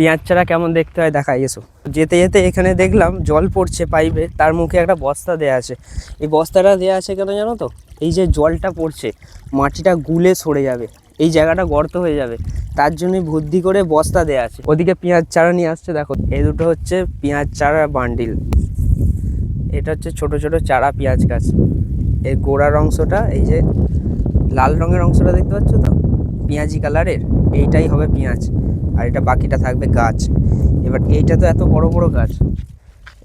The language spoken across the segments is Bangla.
পেঁয়াজ চারা কেমন দেখতে হয় দেখাই এসো। যেতে যেতে এখানে দেখলাম জল পড়ছে পাইপে, তার মুখে একটা বস্তা দেয়া আছে। এই বস্তাটা দেয়া আছে কেন জানো তো? এই যে জলটা পড়ছে মাটিটা গুলে সরে যাবে, এই জায়গাটা গর্ত হয়ে যাবে, তার জন্যই বুদ্ধি করে বস্তা দেয়া আছে। ওদিকে পেঁয়াজ চারা নিয়ে আসছে, দেখো এই দুটো হচ্ছে পেঁয়াজ চারা বান্ডিল। এটা হচ্ছে ছোট ছোট চারা পেঁয়াজ গাছ। এর গোড়ার অংশটা, এই যে লাল রঙের অংশটা দেখতে পাচ্ছ তো, পেঁয়াজি কালারের, এইটাই হবে পেঁয়াজ, আর এটা বাকিটা থাকবে গাছ। এবার এইটা তো এত বড় বড় গাছ,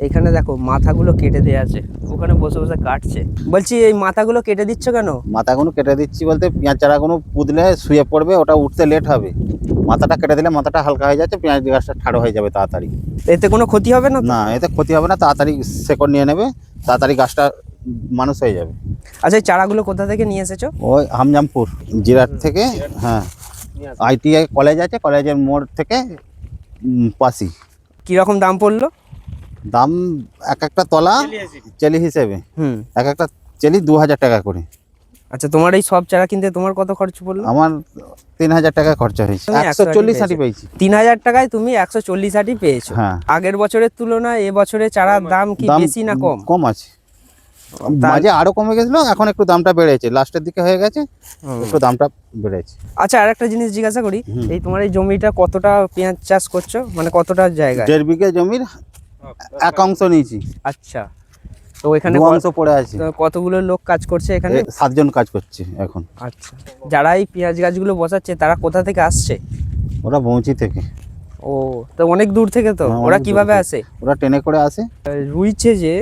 এইখানে দেখো মাথাগুলো কেটে দেওয়া আছে, ওখানে বসে বসে কাটছে। বলছি এই মাথাগুলো কেটে দিচ্ছ কেন? মাথাগুলো কেটে দিচ্ছি বলতে পেঁয়াজ চারাগুলো পুঁতলে শুয়ে পড়বে, ওটা উঠতে লেট হবে। মাথাটা কেটে দিলে মাথাটা হালকা হয়ে যাচ্ছে, পেঁয়াজ গাছটা ঠাড়ো হয়ে যাবে তাড়াতাড়ি। এতে কোনো ক্ষতি হবে না তো? না, এতে ক্ষতি হবে না, তাড়াতাড়ি শেকড় নিয়ে নেবে, তাড়াতাড়ি গাছটা মানুষ হয়ে যাবে। আচ্ছা এই চারাগুলো কোথা থেকে নিয়ে এসেছো? ওই হামজামপুর জিরাট থেকে। হ্যাঁ, ITI কলেজ আছে, কলেজের মোড় থেকে পাশি। কীরকম দাম পড়লো? দাম এক একটা তলা চেলি হিসেবে, এক একটা চেলি 2000 টাকা করে। আচ্ছা তোমার এই সব চারা কিনতে তোমার কত খরচ পড়লো? আমার 3000 টাকা খরচা হয়েছে। তুমি 140 আটি পেয়েছি। 3000 টাকায় তুমি 140 আটি পেয়েছো। হ্যাঁ। আগের বছরের তুলনায় এবছরে চারার দাম কি বেশি না কম? কম আছে, মাঝে আরো কমে গেছিল, এখন একটু দামটা বেড়েছে, লাস্টের দিকে হয়ে গেছে একটু দামটা বেড়েছে। আচ্ছা আর একটা জিনিস জিজ্ঞাসা করি, এই তোমার এই জমিটা কতটা পেঁয়াজ চাষ করছো, মানে কতটা জায়গা? 1.5 বিঘে জমির এক অংশ নিয়েছি। আচ্ছা, তো এখানে 2 অংশ পড়ে আছে। কতগুলো লোক কাজ করছে এখানে? 7 জন কাজ করছে এখন। আচ্ছা, যারা এই পেঁয়াজ গাছগুলো বসাচ্ছে তারা কোথা থেকে আসছে? ওরা বৌচি থেকে। ও, তো অনেক দূর থেকে তো। হ্যাঁ, ওরা অনেক দূর কিভাবে থেকে। আসে? ওরা ট্রেনে করে আসে। রুইছে যে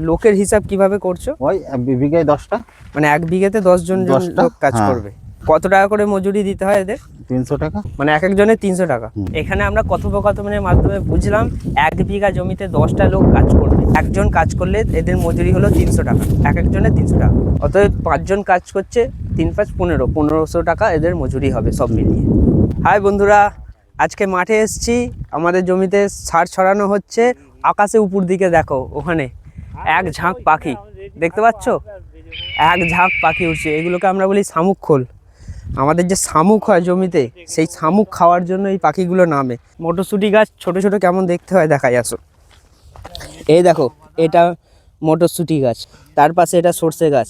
লোকের হিসাব কিভাবে করছো? ওই বিঘায় 10টা, মানে এক বিঘাতে 10 জন 10টা লোক কাজ হ্যাঁ। করবে। কত টাকা করে মজুরি দিতে হয় এদের? 300 টাকা। মানে এক একজনের 300 টাকা। এখানে আমরা কথোপকথনের মাধ্যমে বুঝলাম 1 বিঘা জমিতে 10টা লোক কাজ করবে, একজন কাজ করলে এদের মজুরি হলো 300 টাকা, এক একজনের 300 টাকা। অতএব 5 জন কাজ করছে, 3 × 5 = 1500 টাকা এদের মজুরি হবে সব মিলিয়ে। হাই বন্ধুরা, আজকে মাঠে এসেছি, আমাদের জমিতে সার ছড়ানো হচ্ছে। আকাশে উপর দিকে দেখো, ওখানে এক ঝাঁক পাখি দেখতে পাচ্ছ, এক ঝাঁক পাখি উঠছে, এগুলোকে আমরা বলি শামুক খোল। আমাদের যে শামুক হয় জমিতে, সেই শামুক খাওয়ার জন্য এই পাখিগুলো নামে। মটরশুঁটি গাছ ছোট ছোট কেমন দেখতে হয় দেখাই আসো। এই দেখো, এটা মটরশুঁটি গাছ, তার পাশে এটা সর্ষে গাছ,